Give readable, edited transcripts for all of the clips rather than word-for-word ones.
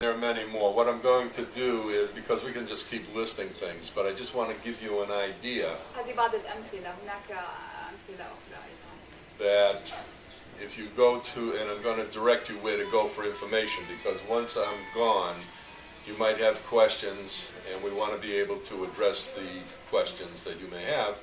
There are many more. What I'm going to do is, because we can just keep listing things, but I just want to give you an idea that if you go to, and I'm going to direct you where to go for information, because once I'm gone, you might have questions, and we want to be able to address the questions that you may have.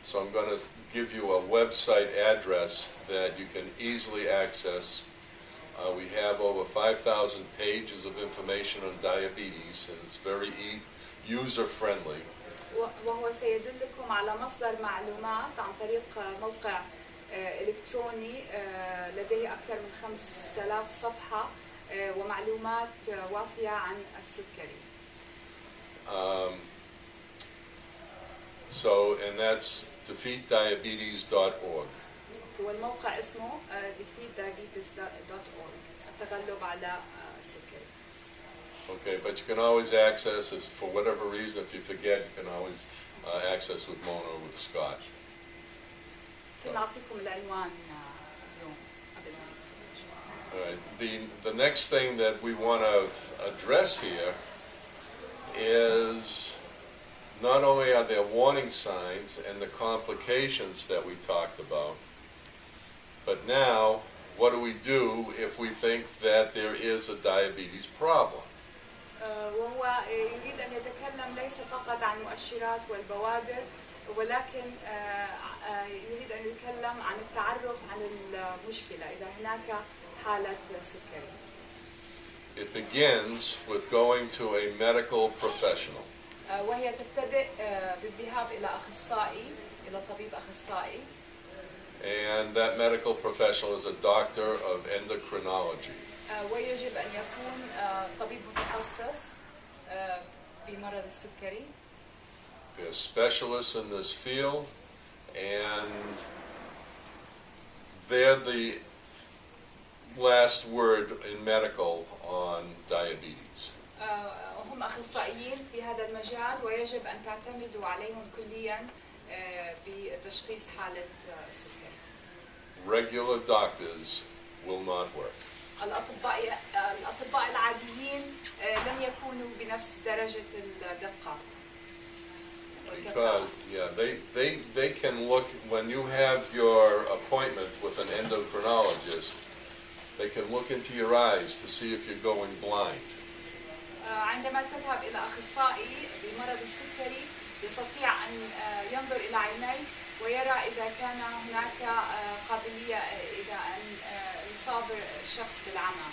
So I'm going to give you a website address that you can easily access. We have over 5,000 pages of information on diabetes, and it's very user-friendly. وهو سيدلكم على مصدر معلومات عن طريق موقع إلكتروني لديه أكثر من 5,000 صفحة ومعلومات وافية عن السكري. And that's defeatdiabetes.org. والموقع اسمه Debete2.org التغلب على السكري. Okay, but you can always access this for whatever reason. If you forget, you can always access with Mona or with Scott. كنا أعطيكم العنوان اليوم قبل ما All right. The next thing that we want to address here is not only are there warning signs and the complications that we talked about, but now, what do we do if we think that there is a diabetes problem? وهو يريد أن يتكلم ليس فقط عن المؤشرات والبوادر ولكن يريد أن يتكلم عن التعرف عن المشكلة إذا هناك حالة سكري. It begins with going to a medical professional. وهي تبتدئ بالذهاب إلى أخصائي إلى طبيب أخصائي. And that medical professional is a doctor of endocrinology. ويجب أن يكون طبيب متخصص بمرض السكري. They're specialists in this field, and they're the last word in medical on diabetes. هم أخصائيين في هذا المجال ويجب أن تعتمدوا عليهم كلياً بتشخيص حالة السكري. Regular doctors will not work. الأطباء العاديين لن يكونوا بنفس درجة الدقة. Because they can look when you have your appointment with an endocrinologist. They can look into your eyes to see if you're going blind. عندما تذهب إلى أخصائي بمرض السكري يستطيع أن ينظر إلى عينيك ويرى إذا كان هناك قابلية إلى أن يصاب الشخص بالعمى.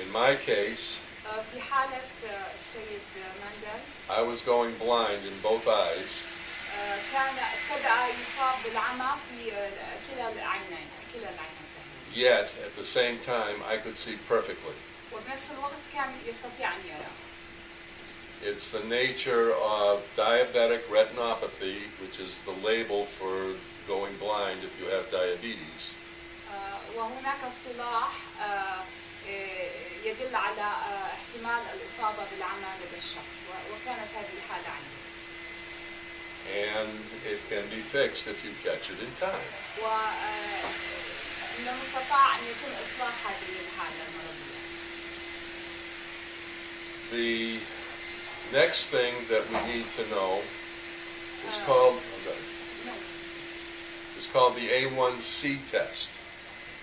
In my case, في حالة السيد ماندل, I was going blind in both eyes. كان ابتدأ يصاب بالعمى في كلا العينين. Yet, at the same time, I could see perfectly. وبنفس الوقت كان يستطيع أن يرى. It's the nature of diabetic retinopathy, which is the label for going blind if you have diabetes. وهناك اصطلاح يدل على احتمال الإصابة بالعمى لدى الشخص وكانت هذه الحالة عنده. And it can be fixed if you catch it in time. ومن المستطاع أن يتم إصلاح هذه الحالة المرضية. The next thing that we need to know is called the A1C test.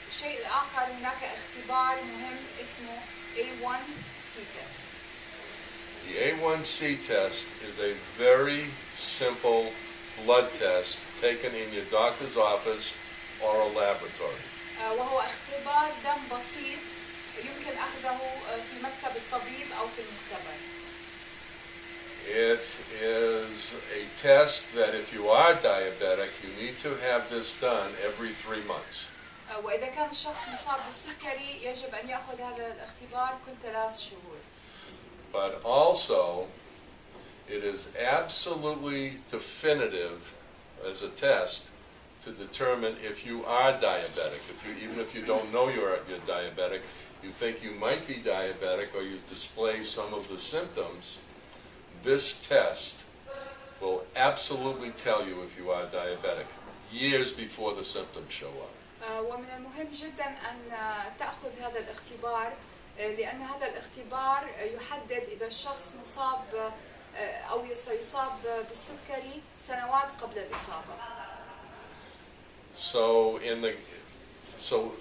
الشيء الآخر هناك اختبار مهم اسمه A1C test. The A1C test is a very simple blood test taken in your doctor's office or a laboratory. وهو اختبار دم بسيط يمكن أخذه في مكتب الطبيب أو في المختبر. It is a test that if you are diabetic, you need to have this done every 3 months. وإذا كان الشخص مصاب بالسكري يجب أن يأخذ هذا الاختبار كل 3 شهور. But also, it is absolutely definitive as a test to determine if you are diabetic. Even if you don't know you're diabetic, you think you might be diabetic or you display some of the symptoms, this test will absolutely tell you if you are diabetic years before the symptoms show up. ومن المهم جدا أن تأخذ هذا الاختبار لأن هذا الاختبار يحدد إذا الشخص مصاب أو سيصاب بالسكري سنوات قبل الإصابة. So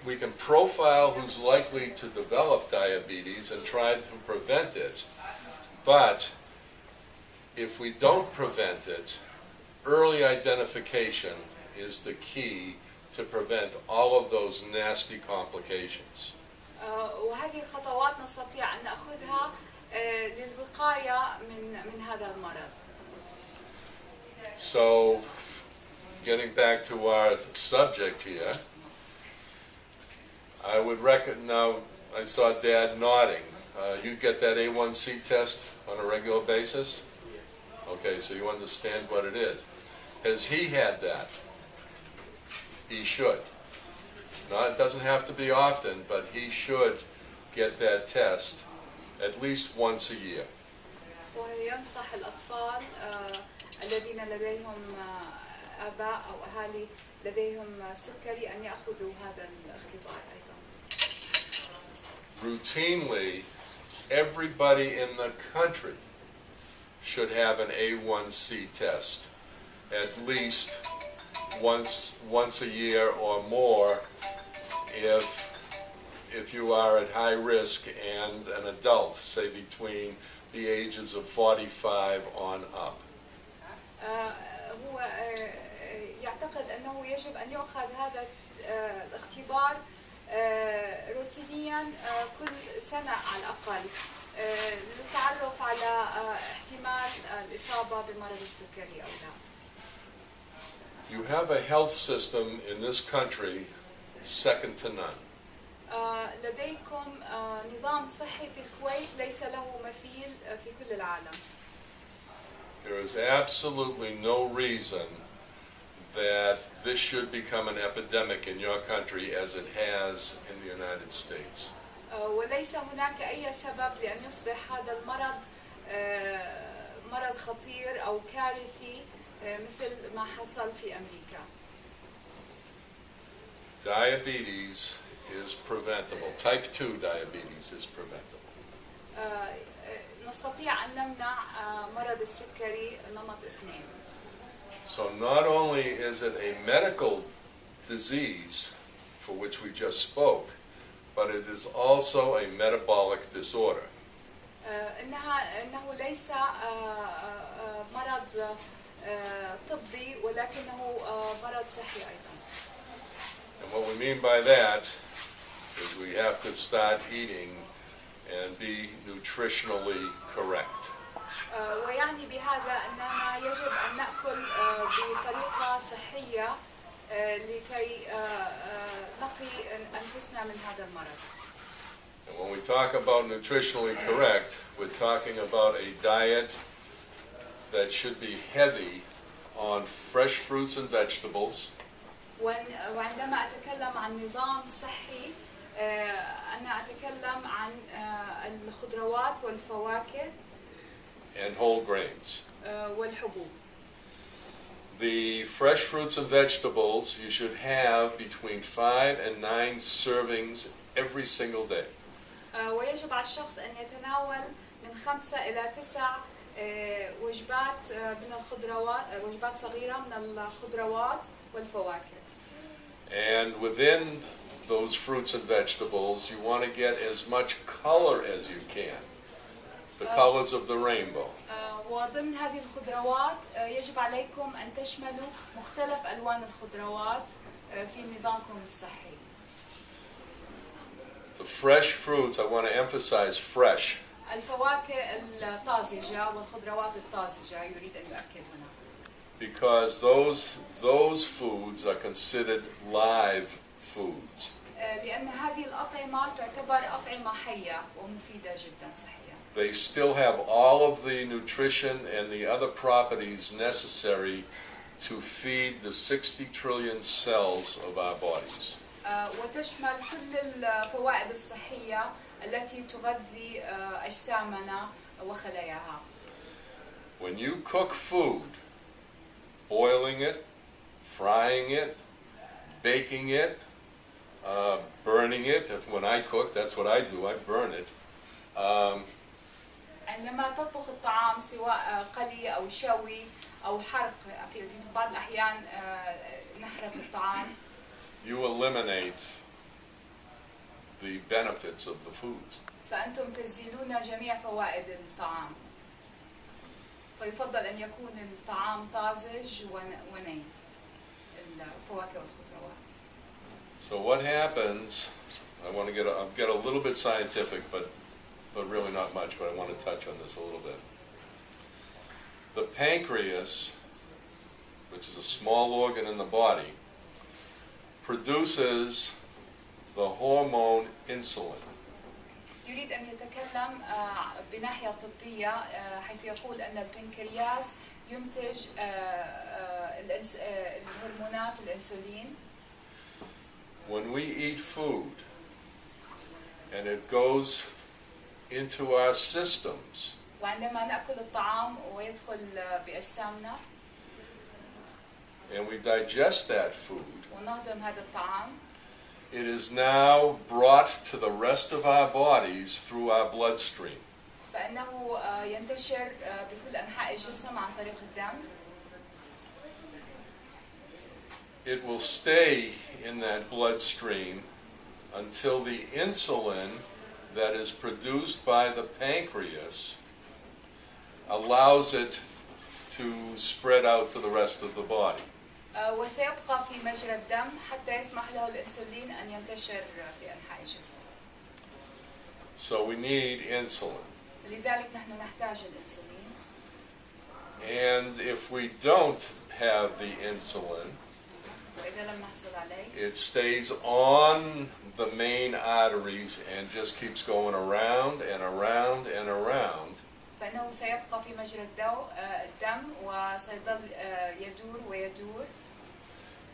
we can profile who's likely to develop diabetes and try to prevent it, but if we don't prevent it, early identification is the key to prevent all of those nasty complications. وهذه الخطوات نستطيع أن نأخذها للوقاية من هذا المرض. So, getting back to our subject here, I would reckon now, I saw Dad nodding. You get that A1C test on a regular basis? Okay, so you understand what it is. Has he had that? He should. Now, it doesn't have to be often, but he should get that test at least once a year. وينصح الأطفال الذين لديهم آباء أو أهالي لديهم سكري أن يأخذوا هذا الاختبار أيضا. Routinely, everybody in the country should have an A1C test at least once a year or more if you are at high risk and an adult, say between the ages of 45 on up. هو يعتقد أنه يجب أن يؤخذ هذا الاختبار روتينيا كل سنة على الأقل للتعرف على احتمال الإصابة بمرض السكري أو لا. You have a health system in this country second to none. لديكم نظام صحي في الكويت ليس له مثيل في كل العالم. There is absolutely no reason that this should become an epidemic in your country as it has in the United States. وليس هناك أي سبب لأن يصبح هذا المرض مرض خطير أو كارثي مثل ما حصل في أمريكا. Diabetes is preventable. Type 2 diabetes is preventable. نستطيع أن نمنع مرض السكري نمط 2. So not only is it a medical disease for which we just spoke, but it is also a metabolic disorder. إنه ليس مرض طبي ولكنه مرض صحي أيضا. And what we mean by that is we have to start eating and be nutritionally correct. ويعني بهذا أننا يجب أن نأكل بطريقة صحية لكي نقي أنفسنا من هذا المرض. And when we talk about nutritionally correct, we're talking about a diet that should be heavy on fresh fruits and vegetables. وعندما أتكلم عن نظام صحي أنا أتكلم عن الخضروات والفواكه and whole grains. والحبوب. The fresh fruits and vegetables you should have between 5 and 9 servings every single day. ويجب على الشخص أن يتناول من 5 إلى 9 وجبات من الخضروات وجبات صغيرة من الخضروات والفواكه. And within those fruits and vegetables you want to get as much color as you can. The colors of the rainbow. وضمن هذه الخضروات يجب عليكم أن تشملوا مختلف ألوان الخضروات في نظامكم الصحي. The fresh fruits, I want to emphasize fresh. الفواكه الطازجة والخضروات الطازجة يريد أن يؤكد هنا. Because those foods are considered live foods. لأن هذه الأطعمة تعتبر أطعمة حية ومفيدة جدا صحية. They still have all of the nutrition and the other properties necessary to feed the 60 trillion cells of our bodies. وتشمل كل الفوائد الصحية التي تغذي أجسامنا وخلاياها. When you cook food, boiling it, frying it, baking it, burning it. When I cook, that's what I do. I burn it. عندما تطبخ الطعام سواء قلي أو شوي أو حرق في بعض الأحيان نحرق الطعام. You eliminate the benefits of the foods. فأنتم تزيلون جميع فوائد الطعام. فيفضل أن يكون الطعام طازج وني الفواكه والخضروات. So what happens? I want to get a little bit scientific, but really not much. But I want to touch on this a little bit. The pancreas, which is a small organ in the body, produces the hormone insulin. يريد أن يتكلم بناحية طبية حيث يقول أن البنكرياس ينتج الهرمونات الأنسولين. When we eat food and it goes into our systems, وعندما نأكل الطعام ويدخل بأجسامنا and we digest that food, ونهضم هذا الطعام, it is now brought to the rest of our bodies through our bloodstream. فإنه ينتشر بكل أنحاء الجسم عن طريق الدم. It will stay in that bloodstream until the insulin that is produced by the pancreas allows it to spread out to the rest of the body. وسيبقى في مجرى الدم حتى يسمح له الأنسولين أن ينتشر في أنحاء الجسم. So we need insulin. لذلك نحن نحتاج الأنسولين. And if we don't have the insulin, وإذا لم نحصل عليه, it stays on the main arteries and just keeps going around and around and around. فإنه سيبقى في مجرى الدم وسيظل يدور ويدور.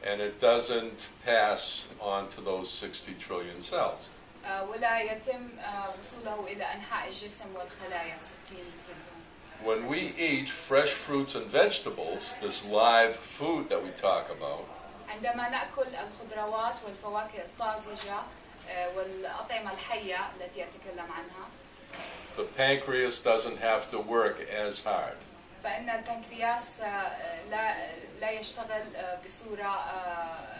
And it doesn't pass on to those 60 trillion cells. ولا يتم وصوله إلى أنحاء الجسم والخلايا 60 تريليون. When we eat fresh fruits and vegetables, this live food that we talk about, عندما نأكل الخضروات والفواكه الطازجة والأطعمة الحية التي أتكلم عنها, the pancreas doesn't have to work as hard. فإن البنكرياس لا يشتغل بصورة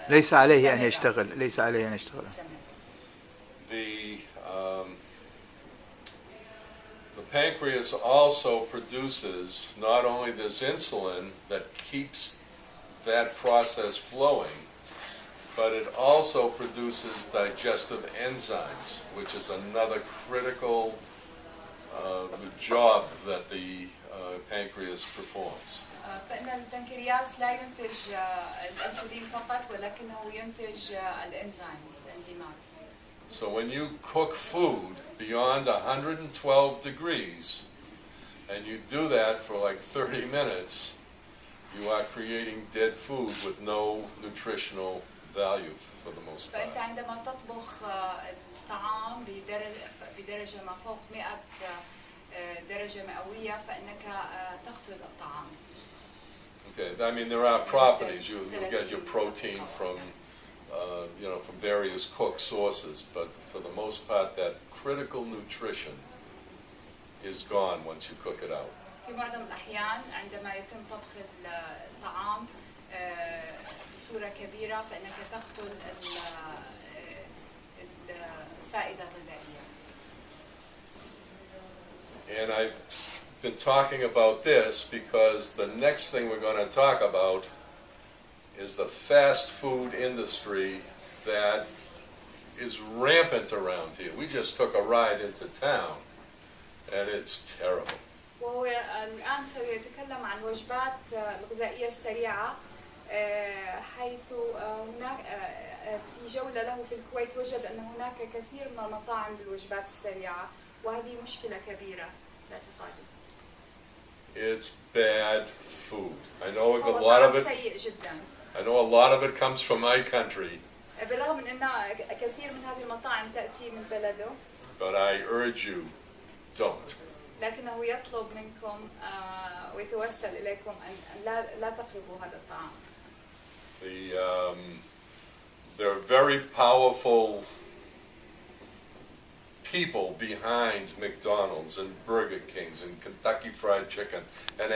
ليس عليه أن يشتغل. ليس عليه أن يشتغل. The pancreas also produces not only this insulin that keeps that process flowing, but it also produces digestive enzymes, which is another critical job that the pancreas performs. فإن البنكرياس لا ينتج الأنسولين فقط ولكنه ينتج الإنزيمات. So when you cook food beyond 112 degrees, and you do that for like 30 minutes, you are creating dead food with no nutritional value for the most part. فأنت عندما تطبخ الطعام بدرجة ما فوق 100 درجة مئوية فإنك تقتل الطعام. Okay, I mean there are properties. You get your protein from from various cooked sources, but for the most part, that critical nutrition is gone once you cook it out. في معظم الأحيان عندما يتم طبخ الطعام بصورة كبيرة فإنك تقتل الفائدة الغذائية. And I've been talking about this because the next thing we're going to talk about is the fast food industry that is rampant around here. We just took a ride into town and it's terrible. وهو الآن سيتكلم عن الوجبات الغذائية السريعة حيث هناك في جولة له في الكويت وجد أن هناك كثير من المطاعم للوجبات السريعة وهذه مشكلة كبيرة باعتقادي. It's bad food. I know a lot of it. سيء جدا. I know a lot of it comes from my country. بالرغم من أن كثير من هذه المطاعم تأتي من بلده. But I urge you, don't. لكنه يطلب منكم ويتوسل إليكم أن لا تقربوا هذا الطعام. There are very powerful people behind McDonald's and Burger Kings and Kentucky Fried Chicken and